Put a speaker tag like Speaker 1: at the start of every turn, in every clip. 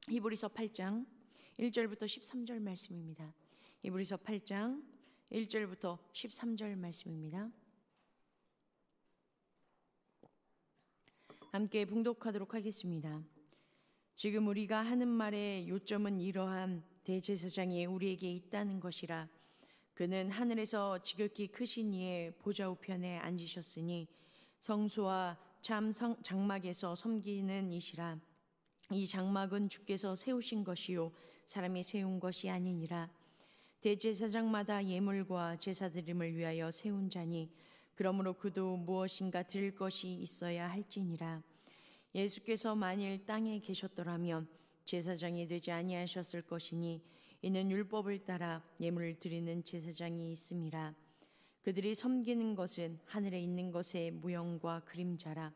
Speaker 1: 히브리서 8장 1절부터 13절 말씀입니다. 히브리서 8장 1절부터 13절 말씀입니다. 함께 봉독하도록 하겠습니다. 지금 우리가 하는 말의 요점은 이러한 대제사장이 우리에게 있다는 것이라. 그는 하늘에서 지극히 크신 이의 보좌 우편에 앉으셨으니 성소와 참 장막에서 섬기는 이시라. 이 장막은 주께서 세우신 것이요 사람이 세운 것이 아니니라. 대제사장마다 예물과 제사드림을 위하여 세운 자니 그러므로 그도 무엇인가 드릴 것이 있어야 할지니라. 예수께서 만일 땅에 계셨더라면 제사장이 되지 아니하셨을 것이니 이는 율법을 따라 예물을 드리는 제사장이 있음이라. 그들이 섬기는 것은 하늘에 있는 것의 모형과 그림자라.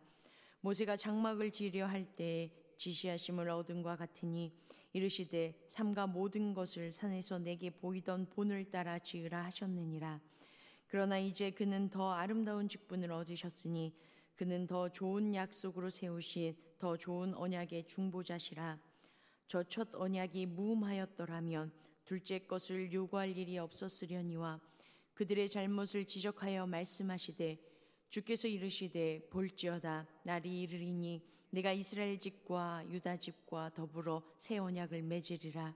Speaker 1: 모세가 장막을 지으려 할 때에 지시하심을 얻은과 같으니 이르시되 삼가 모든 것을 산에서 내게 보이던 본을 따라 지으라 하셨느니라. 그러나 이제 그는 더 아름다운 직분을 얻으셨으니 그는 더 좋은 약속으로 세우신 더 좋은 언약의 중보자시라. 저 첫 언약이 무음하였더라면 둘째 것을 요구할 일이 없었으려니와 그들의 잘못을 지적하여 말씀하시되 주께서 이르시되 볼지어다 날이 이르리니 내가 이스라엘 집과 유다 집과 더불어 새 언약을 맺으리라.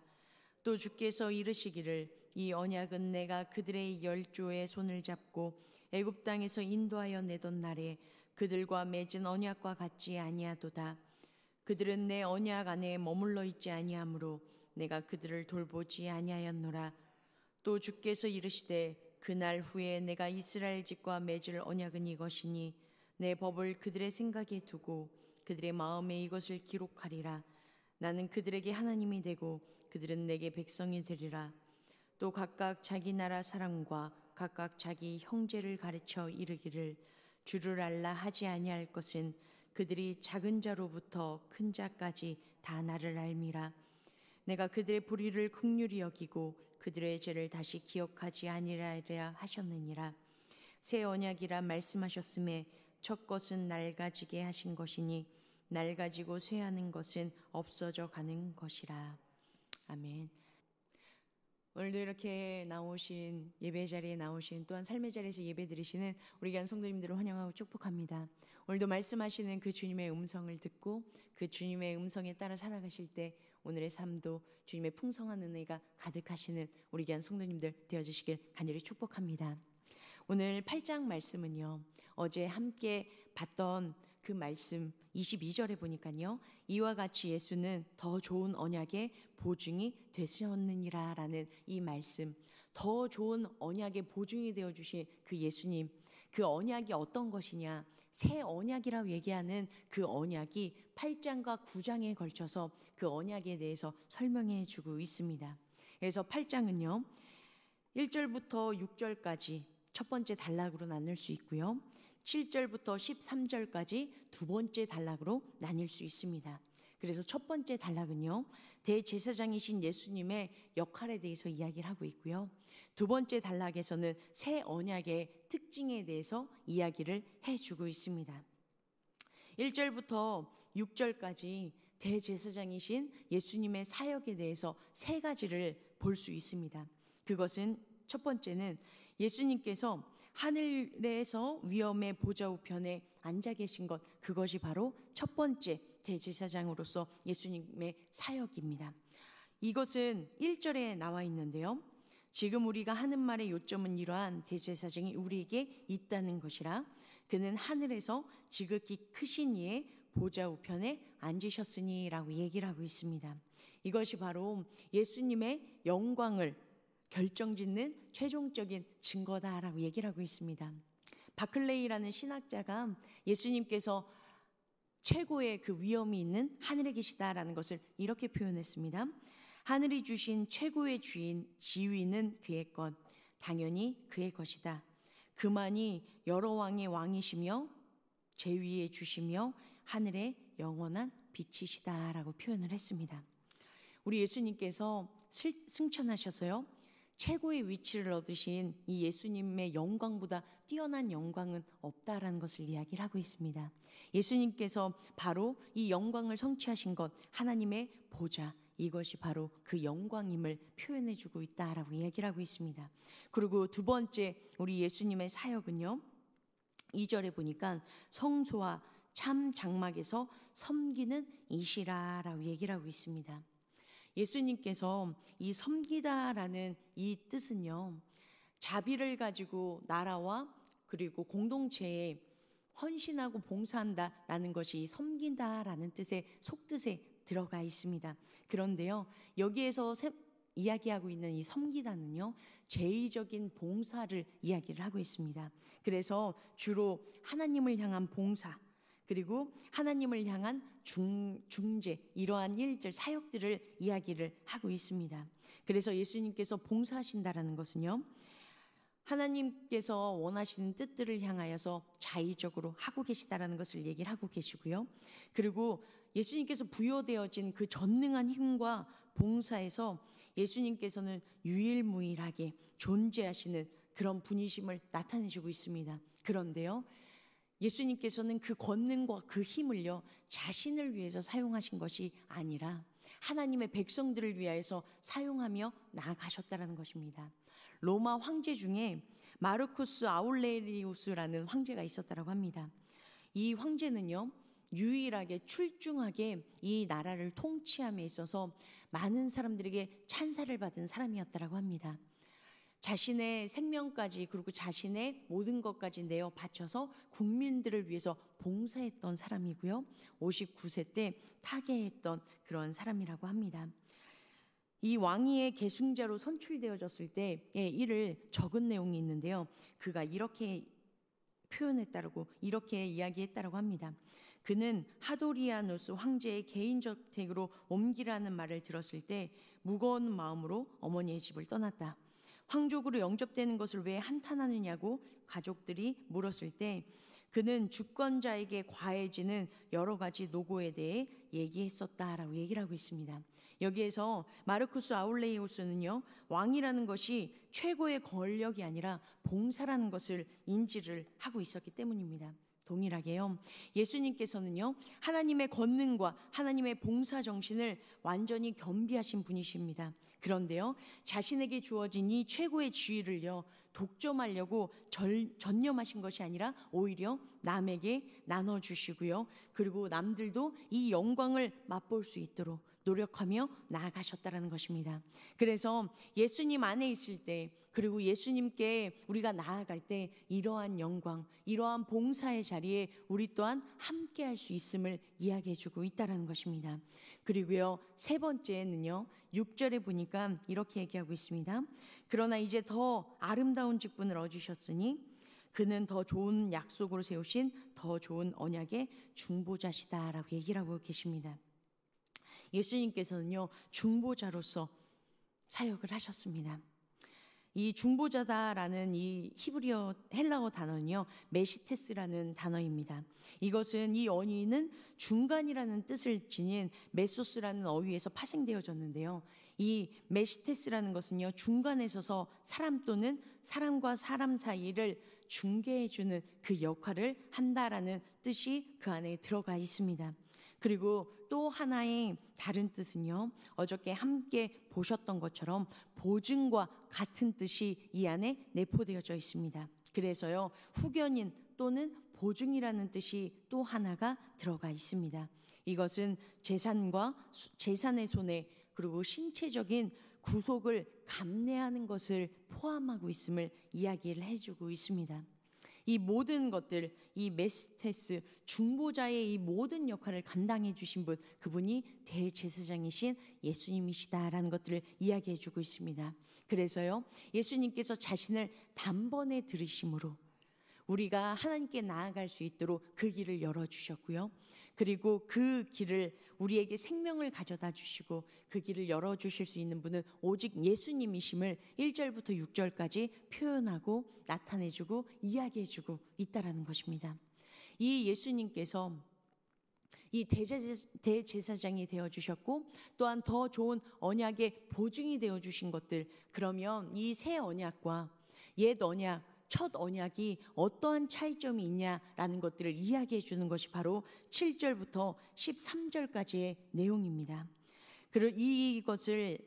Speaker 1: 또 주께서 이르시기를 이 언약은 내가 그들의 열조의 손을 잡고 애굽 땅에서 인도하여 내던 날에 그들과 맺은 언약과 같지 아니하도다. 그들은 내 언약 안에 머물러 있지 아니하므로 내가 그들을 돌보지 아니하였노라. 또 주께서 이르시되 그날 후에 내가 이스라엘 집과 맺을 언약은 이것이니 내 법을 그들의 생각에 두고 그들의 마음에 이것을 기록하리라. 나는 그들에게 하나님이 되고 그들은 내게 백성이 되리라. 또 각각 자기 나라 사람과 각각 자기 형제를 가르쳐 이르기를 주를 알라 하지 아니할 것은 그들이 작은 자로부터 큰 자까지 다 나를 알미라. 내가 그들의 불의를 긍휼히 여기고 그들의 죄를 다시 기억하지 아니하리라 하셨느니라. 새 언약이라 말씀하셨음에 첫 것은 낡아지게 하신 것이니 낡아지고 쇠하는 것은 없어져 가는 것이라. 아멘. 오늘도 이렇게 나오신 예배 자리에 나오신 또한 삶의 자리에서 예배 드리시는 우리 귀한 성도님들을 환영하고 축복합니다. 오늘도 말씀하시는 그 주님의 음성을 듣고 그 주님의 음성에 따라 살아가실 때 오늘의 삶도 주님의 풍성한 은혜가 가득하시는 우리 귀한 성도님들 되어주시길 간절히 축복합니다. 오늘 8장 말씀은요, 어제 함께 봤던 그 말씀 22절에 보니까요, 이와 같이 예수는 더 좋은 언약의 보증이 되셨느니라 라는 이 말씀, 더 좋은 언약의 보증이 되어주신 그 예수님, 그 언약이 어떤 것이냐, 새 언약이라고 얘기하는 그 언약이 8장과 9장에 걸쳐서 그 언약에 대해서 설명해 주고 있습니다. 그래서 8장은요 1절부터 6절까지 첫 번째 단락으로 나눌 수 있고요, 7절부터 13절까지 두 번째 단락으로 나뉠 수 있습니다. 그래서 첫 번째 단락은요, 대제사장이신 예수님의 역할에 대해서 이야기를 하고 있고요, 두 번째 단락에서는 새 언약의 특징에 대해서 이야기를 해주고 있습니다. 1절부터 6절까지 대제사장이신 예수님의 사역에 대해서 세 가지를 볼 수 있습니다. 그것은 첫 번째는 예수님께서 하늘에서 위엄의 보좌 우편에 앉아 계신 것, 그것이 바로 첫 번째 대제사장으로서 예수님의 사역입니다. 이것은 1절에 나와 있는데요, 지금 우리가 하는 말의 요점은 이러한 대제사장이 우리에게 있다는 것이라. 그는 하늘에서 지극히 크신 이의 보좌 우편에 앉으셨으니 라고 얘기를 하고 있습니다. 이것이 바로 예수님의 영광을 결정짓는 최종적인 증거다라고 얘기를 하고 있습니다. 바클레이라는 신학자가 예수님께서 최고의 그 위엄이 있는 하늘에 계시다라는 것을 이렇게 표현했습니다. 하늘이 주신 최고의 지위는 그의 것, 당연히 그의 것이다. 그만이 여러 왕의 왕이시며 제위에 주시며 하늘의 영원한 빛이시다라고 표현을 했습니다. 우리 예수님께서 승천하셔서요, 최고의 위치를 얻으신 이 예수님의 영광보다 뛰어난 영광은 없다라는 것을 이야기를 하고 있습니다. 예수님께서 바로 이 영광을 성취하신 것, 하나님의 보좌, 이것이 바로 그 영광임을 표현해주고 있다라고 이야기를 하고 있습니다. 그리고 두 번째 우리 예수님의 사역은요, 2절에 보니까 성소와 참 장막에서 섬기는 이시라라고 얘기를 하고 있습니다. 예수님께서 이 섬기다라는 이 뜻은요, 자비를 가지고 나라와 그리고 공동체에 헌신하고 봉사한다라는 것이 섬긴다라는 뜻의 속뜻에 들어가 있습니다. 그런데요, 여기에서 이야기하고 있는 이 섬기다는요, 제의적인 봉사를 이야기를 하고 있습니다. 그래서 주로 하나님을 향한 봉사, 그리고 하나님을 향한 중재, 이러한 일들, 사역들을 이야기를 하고 있습니다. 그래서 예수님께서 봉사하신다라는 것은요, 하나님께서 원하시는 뜻들을 향하여서 자의적으로 하고 계시다라는 것을 얘기를 하고 계시고요. 그리고 예수님께서 부여되어진 그 전능한 힘과 봉사에서 예수님께서는 유일무이하게 존재하시는 그런 분이심을 나타내주고 있습니다. 그런데요, 예수님께서는 그 권능과 그 힘을요, 자신을 위해서 사용하신 것이 아니라 하나님의 백성들을 위하여서 사용하며 나아가셨다는 것입니다. 로마 황제 중에 마르쿠스 아울레리우스라는 황제가 있었다고 합니다. 이 황제는요, 유일하게 출중하게 이 나라를 통치함에 있어서 많은 사람들에게 찬사를 받은 사람이었다고 합니다. 자신의 생명까지 그리고 자신의 모든 것까지 내어 바쳐서 국민들을 위해서 봉사했던 사람이고요, 59세 때 타계했던 그런 사람이라고 합니다. 이 왕위의 계승자로 선출되어졌을 때의 일을 적은 내용이 있는데요, 그가 이렇게 표현했다고, 이렇게 이야기했다고 합니다. 그는 하도리아누스 황제의 개인적 댁으로 옮기라는 말을 들었을 때 무거운 마음으로 어머니의 집을 떠났다. 황족으로 영접되는 것을 왜 한탄하느냐고 가족들이 물었을 때 그는 주권자에게 과해지는 여러 가지 노고에 대해 얘기했었다라고 얘기를 하고 있습니다. 여기에서 마르쿠스 아울레이우스는요, 왕이라는 것이 최고의 권력이 아니라 봉사라는 것을 인지를 하고 있었기 때문입니다. 동일하게요, 예수님께서는요, 하나님의 권능과 하나님의 봉사 정신을 완전히 겸비하신 분이십니다. 그런데요, 자신에게 주어진 이 최고의 지위를요, 독점하려고 전념하신 것이 아니라 오히려 남에게 나눠주시고요, 그리고 남들도 이 영광을 맛볼 수 있도록 노력하며 나아가셨다는 것입니다. 그래서 예수님 안에 있을 때, 그리고 예수님께 우리가 나아갈 때 이러한 영광, 이러한 봉사의 자리에 우리 또한 함께 할 수 있음을 이야기해 주고 있다는 것입니다. 그리고요, 세 번째는요, 6절에 보니까 이렇게 얘기하고 있습니다. 그러나 이제 더 아름다운 직분을 얻으셨으니 그는 더 좋은 약속으로 세우신 더 좋은 언약의 중보자시다라고 얘기를 하고 계십니다. 예수님께서는요, 중보자로서 사역을 하셨습니다. 이 중보자다라는 이 히브리어 헬라어 단어는요, 메시테스라는 단어입니다. 이것은 이 어휘는 중간이라는 뜻을 지닌 메소스라는 어휘에서 파생되어졌는데요, 이 메시테스라는 것은요, 중간에 서서 사람 또는 사람과 사람 사이를 중개해주는 그 역할을 한다라는 뜻이 그 안에 들어가 있습니다. 그리고 또 하나의 다른 뜻은요, 어저께 함께 보셨던 것처럼 보증과 같은 뜻이 이 안에 내포되어져 있습니다. 그래서요, 후견인 또는 보증이라는 뜻이 또 하나가 들어가 있습니다. 이것은 재산의 손해, 그리고 신체적인 구속을 감내하는 것을 포함하고 있음을 이야기를 해주고 있습니다. 이 모든 것들, 이 메시테스, 중보자의 이 모든 역할을 감당해 주신 분, 그분이 대제사장이신 예수님이시다라는 것들을 이야기해 주고 있습니다. 그래서요, 예수님께서 자신을 단번에 들으심으로 우리가 하나님께 나아갈 수 있도록 그 길을 열어주셨고요, 그리고 그 길을 우리에게 생명을 가져다 주시고 그 길을 열어주실 수 있는 분은 오직 예수님이심을 1절부터 6절까지 표현하고 나타내주고 이야기해주고 있다라는 것입니다. 이 예수님께서 이 대제사장이 되어주셨고 또한 더 좋은 언약의 보증이 되어주신 것들, 그러면 이 새 언약과 옛 언약, 첫 언약이 어떠한 차이점이 있냐라는 것들을 이야기해 주는 것이 바로 7절부터 13절까지의 내용입니다. 이것을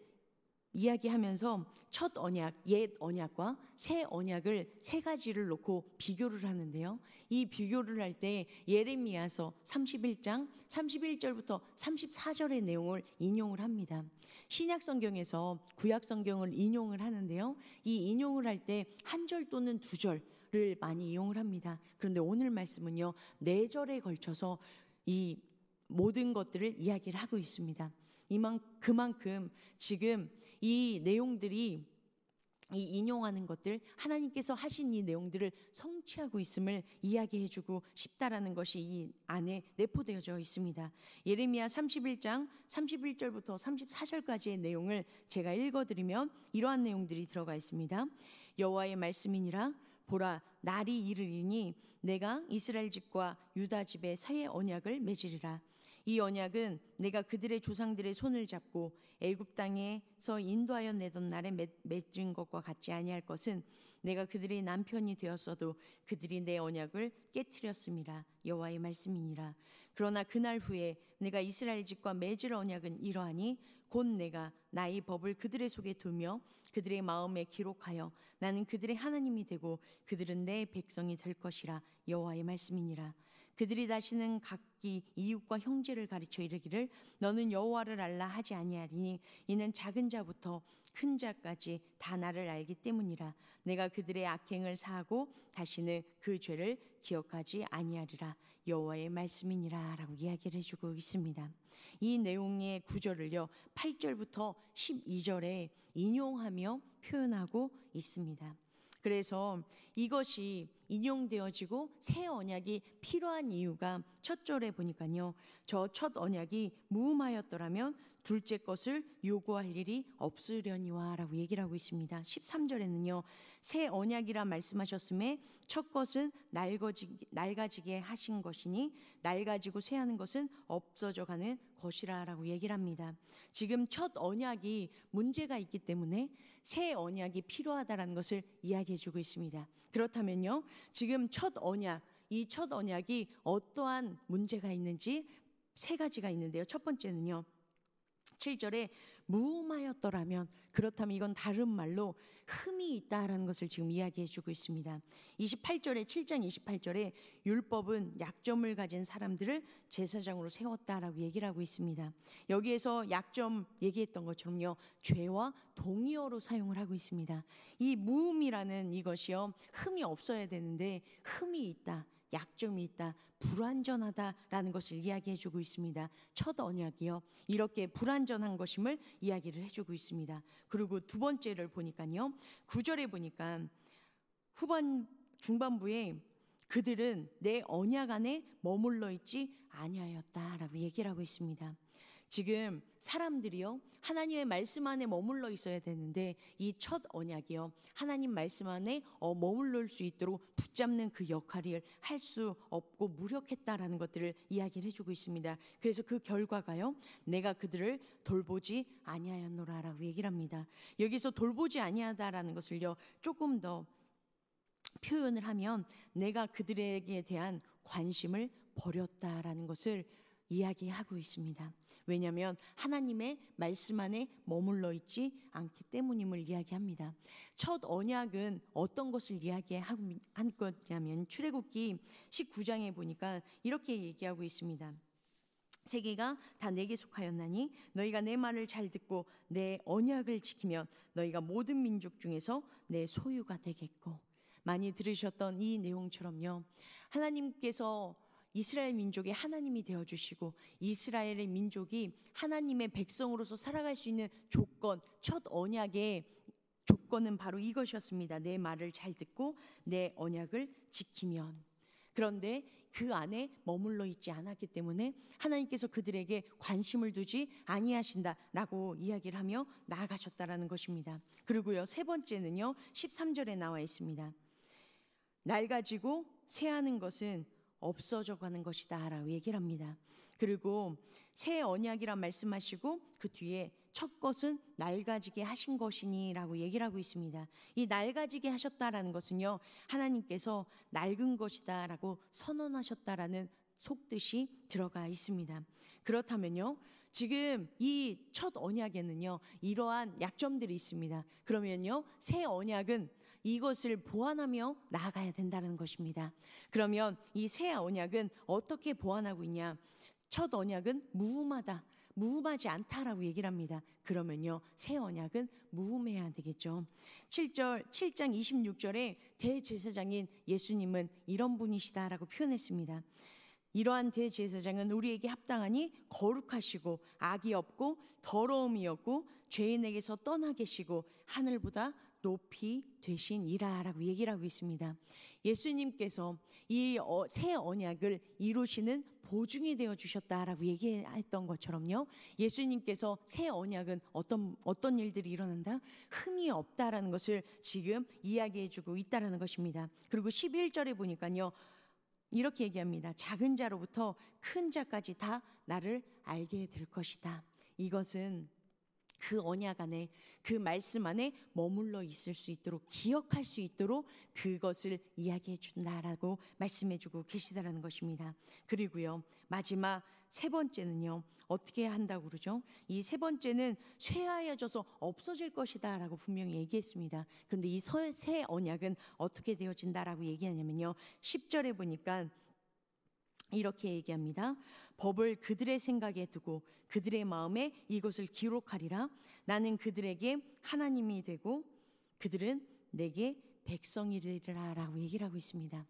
Speaker 1: 이야기하면서 첫 언약, 옛 언약과 새 언약을 세 가지를 놓고 비교를 하는데요. 이 비교를 할 때 예레미야서 31장 31절부터 34절의 내용을 인용을 합니다. 신약 성경에서 구약 성경을 인용을 하는데요. 이 인용을 할 때 한 절 또는 두 절을 많이 이용을 합니다. 그런데 오늘 말씀은요, 네 절에 걸쳐서 이 모든 것들을 이야기를 하고 있습니다. 그만큼 지금 이 내용들이, 이 인용하는 것들, 하나님께서 하신 이 내용들을 성취하고 있음을 이야기해주고 싶다라는 것이 이 안에 내포되어져 있습니다. 예레미야 31장 31절부터 34절까지의 내용을 제가 읽어드리면 이러한 내용들이 들어가 있습니다. 여호와의 말씀이니라. 보라, 날이 이르리니 내가 이스라엘 집과 유다 집에 새 언약을 맺으리라. 이 언약은 내가 그들의 조상들의 손을 잡고 애굽 땅에서 인도하여 내던 날에 맺은 것과 같지 아니할 것은 내가 그들의 남편이 되었어도 그들이 내 언약을 깨트렸음이라. 여호와의 말씀이니라. 그러나 그날 후에 내가 이스라엘 집과 맺을 언약은 이러하니 곧 내가 나의 법을 그들의 속에 두며 그들의 마음에 기록하여 나는 그들의 하나님이 되고 그들은 내 백성이 될 것이라. 여호와의 말씀이니라. 그들이 다시는 각기 이웃과 형제를 가르쳐 이르기를 너는 여호와를 알라 하지 아니하리니 이는 작은 자부터 큰 자까지 다 나를 알기 때문이라. 내가 그들의 악행을 사하고 다시는 그 죄를 기억하지 아니하리라. 여호와의 말씀이니라 라고 이야기를 해주고 있습니다. 이 내용의 구절을요 8절부터 12절에 인용하며 표현하고 있습니다. 그래서 이것이 인용되어지고 새 언약이 필요한 이유가 첫 절에 보니까요, 저 첫 언약이 무음하였더라면 둘째 것을 요구할 일이 없으려니와 라고 얘기를 하고 있습니다. 13절에는요 새 언약이라 말씀하셨음에 첫 것은 낡아지게 하신 것이니 낡아지고 쇠하는 것은 없어져 가는 것이라 라고 얘기를 합니다. 지금 첫 언약이 문제가 있기 때문에 새 언약이 필요하다라는 것을 이야기해 주고 있습니다. 그렇다면요 지금 첫 언약, 이 첫 언약이 어떠한 문제가 있는지 세 가지가 있는데요. 첫 번째는요 7절에 무음하였더라면, 그렇다면 이건 다른 말로 흠이 있다라는 것을 지금 이야기해 주고 있습니다. 28절에 7장 28절에 율법은 약점을 가진 사람들을 제사장으로 세웠다라고 얘기를 하고 있습니다. 여기에서 약점 얘기했던 것처럼요 죄와 동의어로 사용을 하고 있습니다. 이 무음이라는 이것이요 흠이 없어야 되는데 흠이 있다, 약점이 있다, 불완전하다라는 것을 이야기해 주고 있습니다. 첫 언약이요 이렇게 불완전한 것임을 이야기를 해주고 있습니다. 그리고 두 번째를 보니까요 9절에 보니까 중반부에 그들은 내 언약 안에 머물러 있지 아니하였다라고 얘기를 하고 있습니다. 지금 사람들이요 하나님의 말씀 안에 머물러 있어야 되는데 이 첫 언약이요 하나님 말씀 안에 머물러 수 있도록 붙잡는 그 역할을 할 수 없고 무력했다라는 것들을 이야기를 해주고 있습니다. 그래서 그 결과가요 내가 그들을 돌보지 아니하였노라라고 얘기를 합니다. 여기서 돌보지 아니하다라는 것을요 조금 더 표현을 하면 내가 그들에게 대한 관심을 버렸다라는 것을 이야기하고 있습니다. 왜냐하면 하나님의 말씀 안에 머물러 있지 않기 때문임을 이야기합니다. 첫 언약은 어떤 것을 이야기한 거냐면 출애굽기 19장에 보니까 이렇게 얘기하고 있습니다. 세계가 다 내게 속하였나니 너희가 내 말을 잘 듣고 내 언약을 지키면 너희가 모든 민족 중에서 내 소유가 되겠고, 많이 들으셨던 이 내용처럼요 하나님께서 이스라엘 민족의 하나님이 되어주시고 이스라엘의 민족이 하나님의 백성으로서 살아갈 수 있는 조건, 첫 언약의 조건은 바로 이것이었습니다. 내 말을 잘 듣고 내 언약을 지키면. 그런데 그 안에 머물러 있지 않았기 때문에 하나님께서 그들에게 관심을 두지 아니하신다라고 이야기를 하며 나아가셨다라는 것입니다. 그리고요 세 번째는요 13절에 나와 있습니다. 낡아지고 쇠하는 것은 없어져 가는 것이다 라고 얘기를 합니다. 그리고 새 언약이란 말씀하시고 그 뒤에 첫 것은 낡아지게 하신 것이니 라고 얘기를 하고 있습니다. 이 낡아지게 하셨다라는 것은요 하나님께서 낡은 것이다 라고 선언하셨다라는 속뜻이 들어가 있습니다. 그렇다면요 지금 이 첫 언약에는요, 이러한 약점들이 있습니다. 그러면요, 새 언약은 이것을 보완하며 나아가야 된다는 것입니다. 그러면 이 새 언약은 어떻게 보완하고 있냐? 첫 언약은 무음하다, 무음하지 않다라고 얘기를 합니다. 그러면요, 새 언약은 무음해야 되겠죠. 7장 26절에 대제사장인 예수님은 이런 분이시다라고 표현했습니다. 이러한 대제사장은 우리에게 합당하니 거룩하시고 악이 없고 더러움이 없고 죄인에게서 떠나 계시고 하늘보다 높이 되시니라라고 얘기를 하고 있습니다. 예수님께서 이 새 언약을 이루시는 보증이 되어 주셨다라고 얘기했던 것처럼요, 예수님께서 새 언약은 어떤 일들이 일어난다? 흠이 없다라는 것을 지금 이야기해 주고 있다라는 것입니다. 그리고 11절에 보니까요, 이렇게 얘기합니다. 작은 자로부터 큰 자까지 다 나를 알게 될 것이다. 이것은 그 언약 안에, 그 말씀 안에 머물러 있을 수 있도록, 기억할 수 있도록 그것을 이야기해 준다라고 말씀해 주고 계시다라는 것입니다. 그리고요, 마지막 세 번째는요, 어떻게 한다고 그러죠? 이 세 번째는 쇠하여져서 없어질 것이다 라고 분명히 얘기했습니다. 그런데 이 새 언약은 어떻게 되어진다라고 얘기하냐면요, 10절에 보니까 이렇게 얘기합니다. 법을 그들의 생각에 두고 그들의 마음에 이것을 기록하리라. 나는 그들에게 하나님이 되고 그들은 내게 백성이리라 라고 얘기를 하고 있습니다.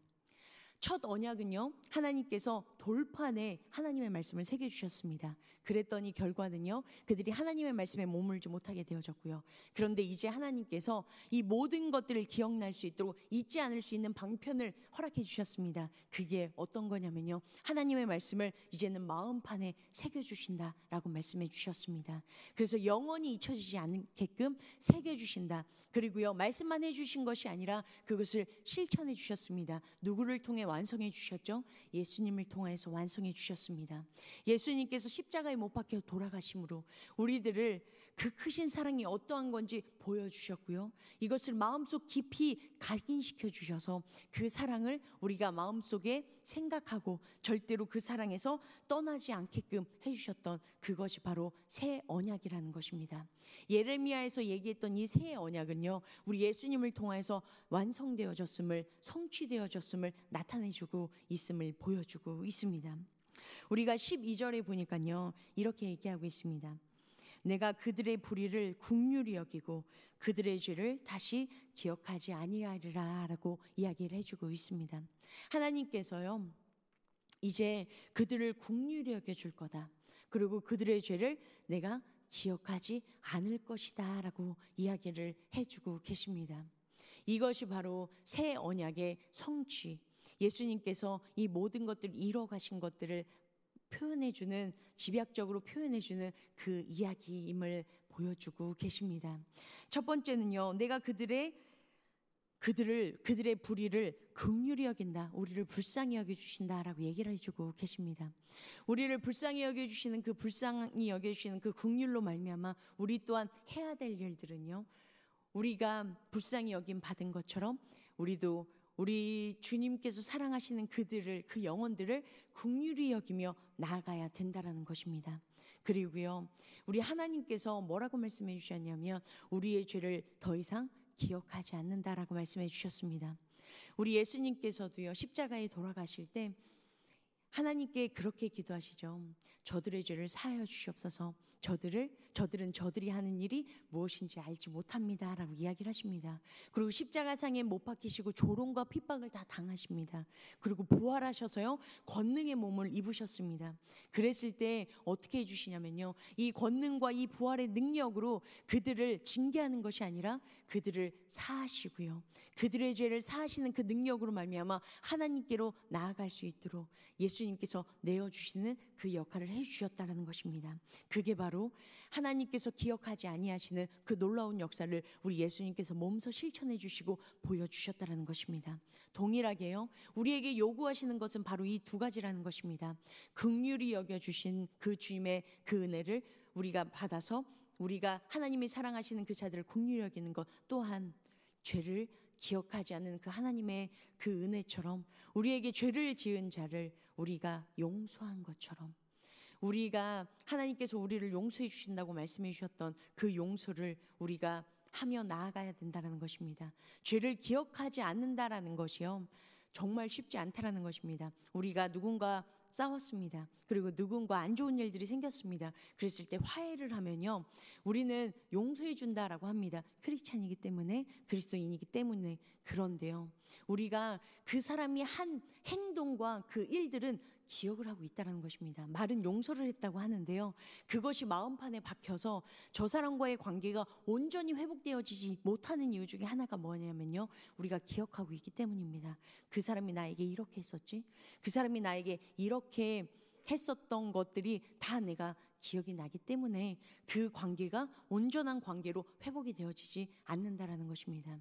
Speaker 1: 첫 언약은요, 하나님께서 돌판에 하나님의 말씀을 새겨주셨습니다. 그랬더니 결과는요, 그들이 하나님의 말씀에 머물지 못하게 되어졌고요. 그런데 이제 하나님께서 이 모든 것들을 기억날 수 있도록 잊지 않을 수 있는 방편을 허락해 주셨습니다. 그게 어떤 거냐면요, 하나님의 말씀을 이제는 마음판에 새겨주신다라고 말씀해 주셨습니다. 그래서 영원히 잊혀지지 않게끔 새겨주신다. 그리고요, 말씀만 해주신 것이 아니라 그것을 실천해 주셨습니다. 누구를 통해 완성해 주셨죠? 예수님을 통해서 완성해 주셨습니다. 예수님께서 십자가에 못 박혀 돌아가심으로 우리들을 그 크신 사랑이 어떠한 건지 보여주셨고요, 이것을 마음속 깊이 각인시켜 주셔서 그 사랑을 우리가 마음속에 생각하고 절대로 그 사랑에서 떠나지 않게끔 해주셨던 그것이 바로 새 언약이라는 것입니다. 예레미야에서 얘기했던 이 새 언약은요, 우리 예수님을 통해서 완성되어졌음을, 성취되어졌음을 나타내주고 있음을 보여주고 있습니다. 우리가 12절에 보니까요, 이렇게 얘기하고 있습니다. 내가 그들의 불의를 긍휼히 여기고 그들의 죄를 다시 기억하지 아니하리라 라고 이야기를 해주고 있습니다. 하나님께서요, 이제 그들을 긍휼히 여겨줄 거다. 그리고 그들의 죄를 내가 기억하지 않을 것이다 라고 이야기를 해주고 계십니다. 이것이 바로 새 언약의 성취, 예수님께서 이 모든 것들을 이뤄 가신 것들을 표현해주는, 집약적으로 표현해주는 그 이야기임을 보여주고 계십니다. 첫 번째는요, 내가 그들의 불의를 긍휼히 여긴다, 우리를 불쌍히 여겨주신다라고 얘기를 해주고 계십니다. 우리를 불쌍히 여겨주시는 그 긍휼로 말미암아 우리 또한 해야 될 일들은요, 우리가 불쌍히 여김 받은 것처럼 우리도 우리 주님께서 사랑하시는 그 영혼들을 긍휼히 여기며 나아가야 된다라는 것입니다. 그리고요, 우리 하나님께서 뭐라고 말씀해 주셨냐면 우리의 죄를 더 이상 기억하지 않는다라고 말씀해 주셨습니다. 우리 예수님께서도요, 십자가에 돌아가실 때 하나님께 그렇게 기도하시죠. 저들의 죄를 사하여 주시옵소서. 저들은 저들이 하는 일이 무엇인지 알지 못합니다 라고 이야기를 하십니다. 그리고 십자가상에 못 박히시고 조롱과 핍박을 다 당하십니다. 그리고 부활하셔서요, 권능의 몸을 입으셨습니다. 그랬을 때 어떻게 해주시냐면요, 이 권능과 이 부활의 능력으로 그들을 징계하는 것이 아니라 그들을 사하시고요, 그들의 죄를 사하시는 그 능력으로 말미암아 하나님께로 나아갈 수 있도록 예수님께서 내어주시는 그 역할을 해주셨다는 것입니다. 그게 바로 하나님께서 기억하지 아니하시는 그 놀라운 역사를 우리 예수님께서 몸소 실천해 주시고 보여주셨다는 것입니다. 동일하게요, 우리에게 요구하시는 것은 바로 이 두 가지라는 것입니다. 긍휼히 여겨주신 그 주님의 그 은혜를 우리가 받아서 우리가 하나님이 사랑하시는 그 자들을 긍휼히 여기는 것, 또한 죄를 기억하지 않는 그 하나님의 그 은혜처럼 우리에게 죄를 지은 자를 우리가 용서한 것처럼 우리가 하나님께서 우리를 용서해 주신다고 말씀해 주셨던 그 용서를 우리가 하며 나아가야 된다는 것입니다. 죄를 기억하지 않는다라는 것이요, 정말 쉽지 않다라는 것입니다. 우리가 누군가 싸웠습니다. 그리고 누군가 안 좋은 일들이 생겼습니다. 그랬을 때 화해를 하면요, 우리는 용서해 준다라고 합니다. 크리스찬이기 때문에, 그리스도인이기 때문에. 그런데요, 우리가 그 사람이 한 행동과 그 일들은 기억을 하고 있다는 것입니다. 말은 용서를 했다고 하는데요, 그것이 마음판에 박혀서 저 사람과의 관계가 온전히 회복되어지지 못하는 이유 중에 하나가 뭐냐면요, 우리가 기억하고 있기 때문입니다. 그 사람이 나에게 이렇게 했었지, 그 사람이 나에게 이렇게 했었던 것들이 다 내가 기억이 나기 때문에 그 관계가 온전한 관계로 회복이 되어지지 않는다라는 것입니다.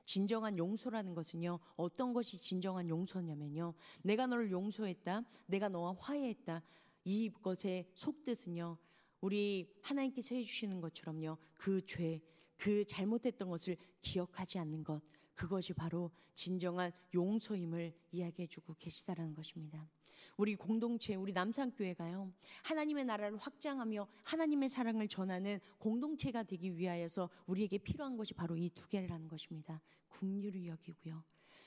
Speaker 1: 진정한 용서라는 것은요, 어떤 것이 진정한 용서냐면요, 내가 너를 용서했다, 내가 너와 화해했다, 이것의 속뜻은요, 우리 하나님께서 해주시는 것처럼요, 그 죄, 그 잘못했던 것을 기억하지 않는 것, 그것이 바로 진정한 용서임을 이야기해주고 계시다라는 것입니다. 우리 공동체, 우리 남산교회가요, 하나님의 나라를 확장하며 하나님의 사랑을 전하는 공동체가 되기 위하여서 우리에게 필요한 것이 바로 이 두 개라는 것입니다. 긍휼히 여기고요,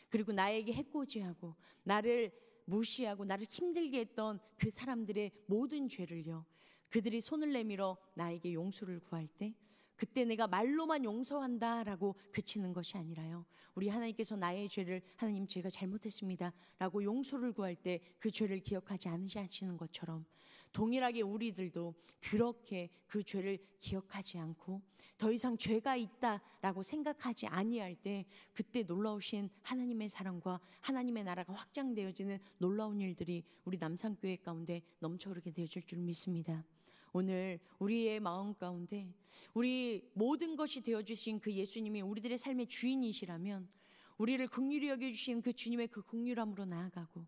Speaker 1: 그리고 나에게 해코지하고 나를 무시하고 나를 힘들게 했던 그 사람들의 모든 죄를요, 그들이 손을 내밀어 나에게 용서를 구할 때, 그때 내가 말로만 용서한다라고 그치는 것이 아니라요, 우리 하나님께서 나의 죄를, 하나님 제가 잘못했습니다 라고 용서를 구할 때 그 죄를 기억하지 않으시는 것처럼, 동일하게 우리들도 그렇게 그 죄를 기억하지 않고 더 이상 죄가 있다라고 생각하지 아니할 때, 그때 놀라우신 하나님의 사랑과 하나님의 나라가 확장되어지는 놀라운 일들이 우리 남산교회 가운데 넘쳐흐르게 되어질 줄 믿습니다. 오늘 우리의 마음 가운데 우리 모든 것이 되어주신 그 예수님이 우리들의 삶의 주인이시라면, 우리를 긍휼히 여겨주신 그 주님의 그 긍휼함으로 나아가고,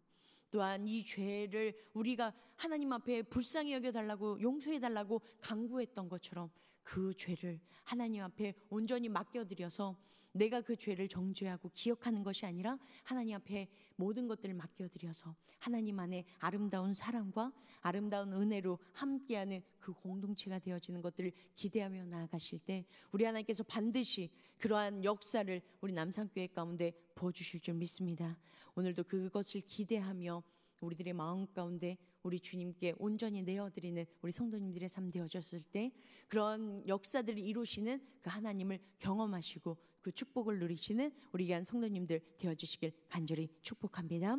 Speaker 1: 또한 이 죄를 우리가 하나님 앞에 불쌍히 여겨달라고, 용서해달라고 간구했던 것처럼 그 죄를 하나님 앞에 온전히 맡겨드려서 내가 그 죄를 정죄하고 기억하는 것이 아니라 하나님 앞에 모든 것들을 맡겨드려서 하나님 안에 아름다운 사랑과 아름다운 은혜로 함께하는 그 공동체가 되어지는 것들을 기대하며 나아가실 때, 우리 하나님께서 반드시 그러한 역사를 우리 남산교회 가운데 부어주실 줄 믿습니다. 오늘도 그것을 기대하며 우리들의 마음 가운데 우리 주님께 온전히 내어드리는 우리 성도님들의 삶 되어졌을 때, 그런 역사들을 이루시는 그 하나님을 경험하시고 그 축복을 누리시는 우리 귀한 성도님들 되어주시길 간절히 축복합니다.